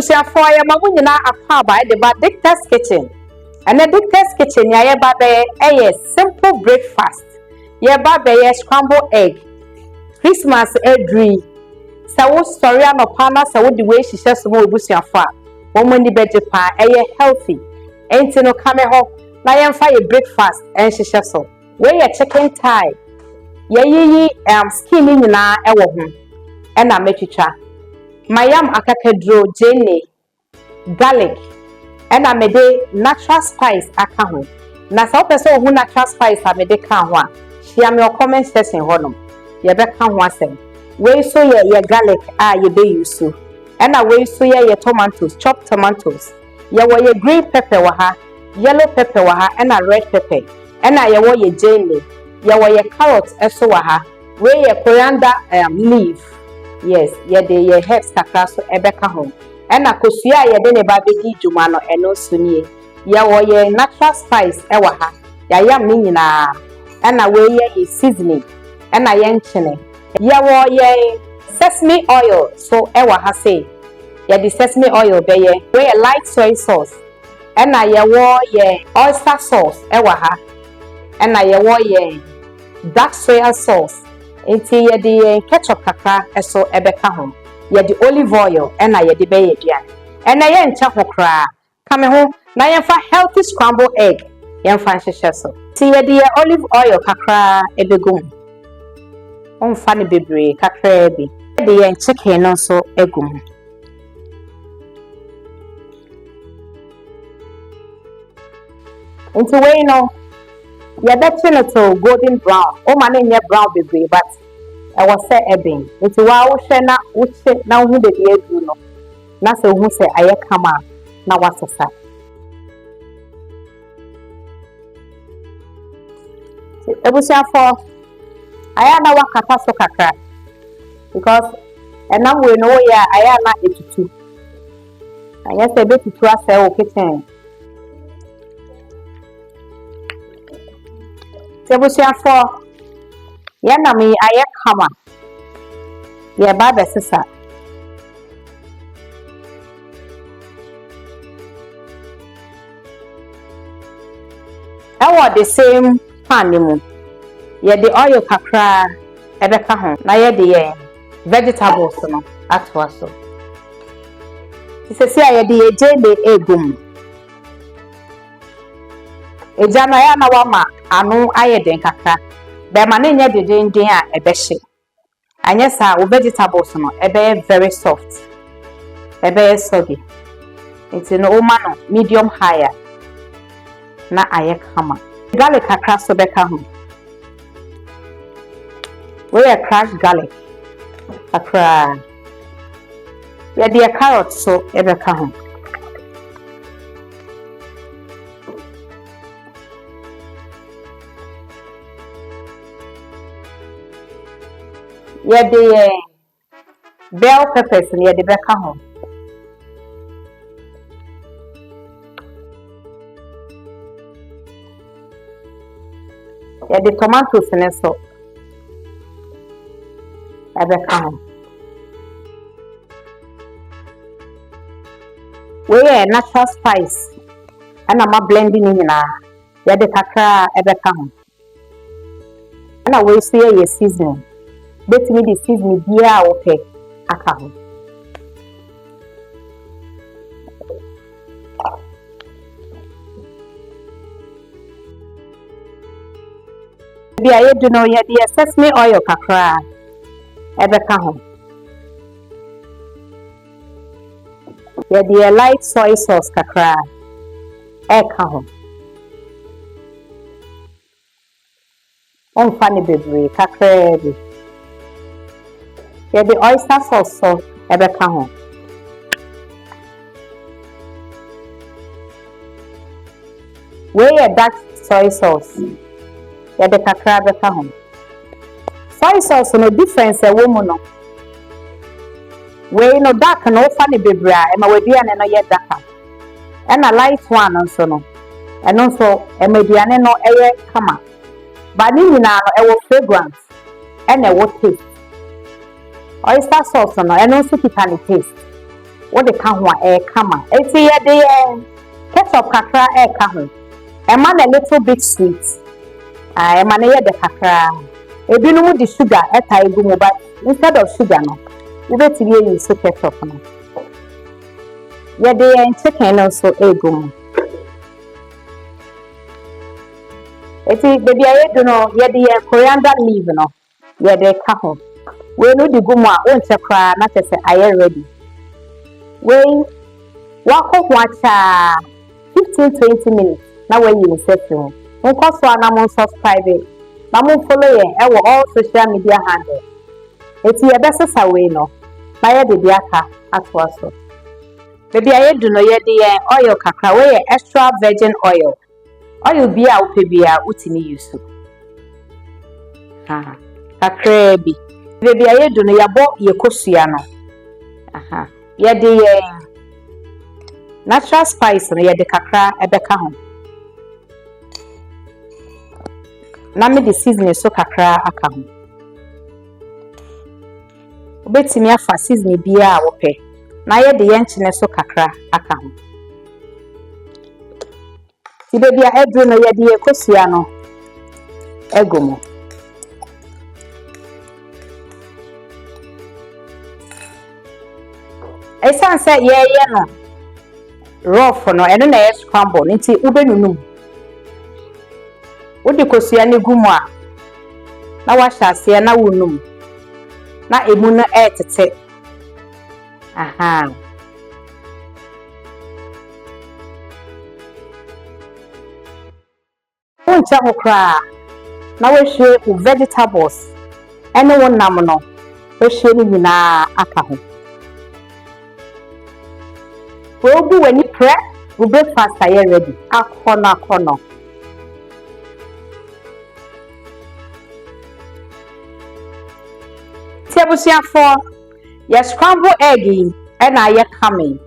for ya mamunyina akwa by the Dicta's kitchen. And the Dicta's kitchen ya babe a simple breakfast. Ya babe scrambled egg. Christmas egg. So story no pana so the way she says more busiafa. Woman the better pa healthy. Ain't no come home. Na yam fire breakfast and she says so. Where ya chicken thigh. Ye skinny na ewo ho. And I make you try. Mayam akakedro jene garlic and I made natural spice akaho. Na so person who natural spice I made kan ho a. Share me your comment section honum. Ye be kan ho asem. We so ye garlic ye be use so. And we so ye tomatoes, chopped tomatoes. Ye wo ye green pepper wa ha, yellow pepper wa ha and a red pepper. And ye wo ye jene. Ye wo ye carrots eso wa ha. We ye coriander leaf. Yes, ye de ye herbs kakra so ebeka ho. And akosua ye de ne ba bedi dwuma no eno so nie. Ye wo ye natural spice ewa ha. Ya yam ni nyina. And we ye seasoning. And ye nchene. Ye wo ye sesame oil so ewa ha say. Ye the sesame oil be ye. We ye light soy sauce. And ye wo ye oyster sauce ewa ha. And ye wo ye dark soya sauce. Enti ye de ketchup kakra eso ebeka ho. Ye de olive oil na ye de be ye aduane. Na ye ncha hokra. Kame ho na ye fa healthy scrambled egg. Ye fa nhehye so. Ti ye de olive oil kakra ebegum. On fa ne bebre kakra bi. Ye de ye chicken no so egum. Enti we no ye better to golden brown. O man nye brown baby, but I was say ebin. It's wa wo hwe na hu de de adu no. Na se hu se aye kama na wasesa. Ebusia for aya na wakata so kakra. Because enam we no ya aya na etutu. Aya se be tutu ase o kitchen. Sebusia for yana mi aye kama ye baba sisa the same pan mu ye the oil kakra ebeka ho na ye the vegetables no atwa so sisi aye the jele egum ejana ya na wama anu aye den kakra be ma na nya dedenden a ebehye anya sa o vegetables no ebe very soft ebe soggy it's no ma no medium higher na aye kama garlic kakra so beka ho we crushed garlic kakra we the carrots so ebeka ho ye de bell peppers ye de beka ho ye de tomatoes ne so ebeka ho we natural spice ana ma blending ni na ye de kakra ebeka ho ana we so ye seasoning bet me the season bia okay aka ho bia ye do no ye the sesame oil kakra ebeka ho ye the light soy sauce kakra eka ho on fani bebre kakra bi ye the oyster sauce so ebeka ho we ye dark soy sauce ye the kakra beka ho soy sauce no difference e wo mu no we no dark no fani bebre a e ma waduane no ye dark e na light one nso no e no so e ma waduane no eye kama ba ni nyina no e wo fragrance e na e wo taste oyster sauce no and also kitani taste what the kahwa kama. Eti ye de ketchup kakra kaho. A man a little bit sweet. A man ye de kakra. Ebinumu the sugar egu but instead of sugar no. You bet you use ketchup no. Ye de chicken also egu. Eti baby aye do no ye de coriander leaf no. Ye de kaho. We no di gumu a wonche kra na tese aye ready. We wako wacha 15-20 minutes na we you settle. Nko so na mo subscribe. Na mo follow ye e wo all social media handle. Eti ye besesa we no. Na ye de aka atwa so. Baby aye do no ye de oil kakra we extra virgin oil. Oil bi a upe bi a utimi use. Ha. Kakra bi. Baby aye do no yabo ye kosua no. Aha. Ye de natural spice no ye de kakra ebeka ho. Na me the seasoning so kakra aka ho. Obetimi afa seasoning bia a wo pe. Na ye de yenchine so kakra aka ho. Ti baby a edru no ye de ye kosua no egomo. Esan say ye no rough no eno na scramble nti ubenunum wodi kosua ne gumu a na wa hyase na wonum na emu no etete aha uncha hokra na we hwe vegetables eno wonam no we hwe ni nyina aka ho. We'll do when you prep, we breakfast are ready. Akono. Tebusia for your scrambled egg and I are coming.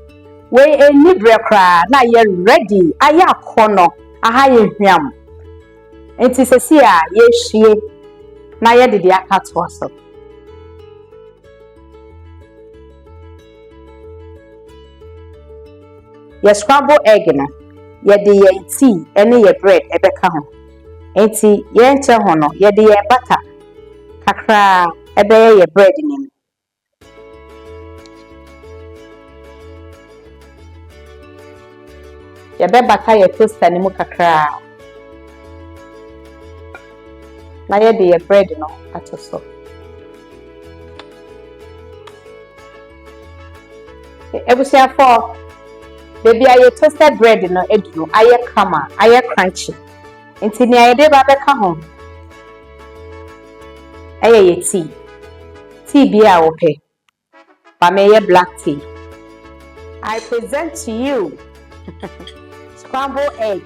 We a new breakfast, now you're ready. I are corner, a high yam. It is a seer, yes, she. Now you did the cat was up. Your scrambled egg na ye de ye tea ene ye bread ebeka ho enti ye nche ho no ye de ye butter kakra ebe ye bread nim ye be butter ye toaster ni mu kakra na ye de ye bread no atoso ebusia for baby aye toasted bread no eduru aye kama aye crunchy enti ni aye de ba beka ho aye ye tea bia wo pe ba me ye black tea. I present to you scrambled egg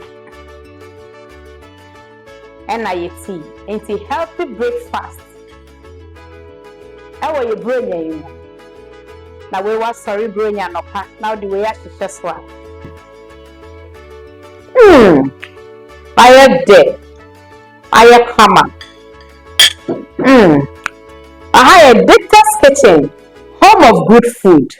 and aye tea enti healthy breakfast ewo ye bronya you na we was sorry bronya no pa now the way ahye so a aye de aye kama aha Dicta's kitchen, home of good food.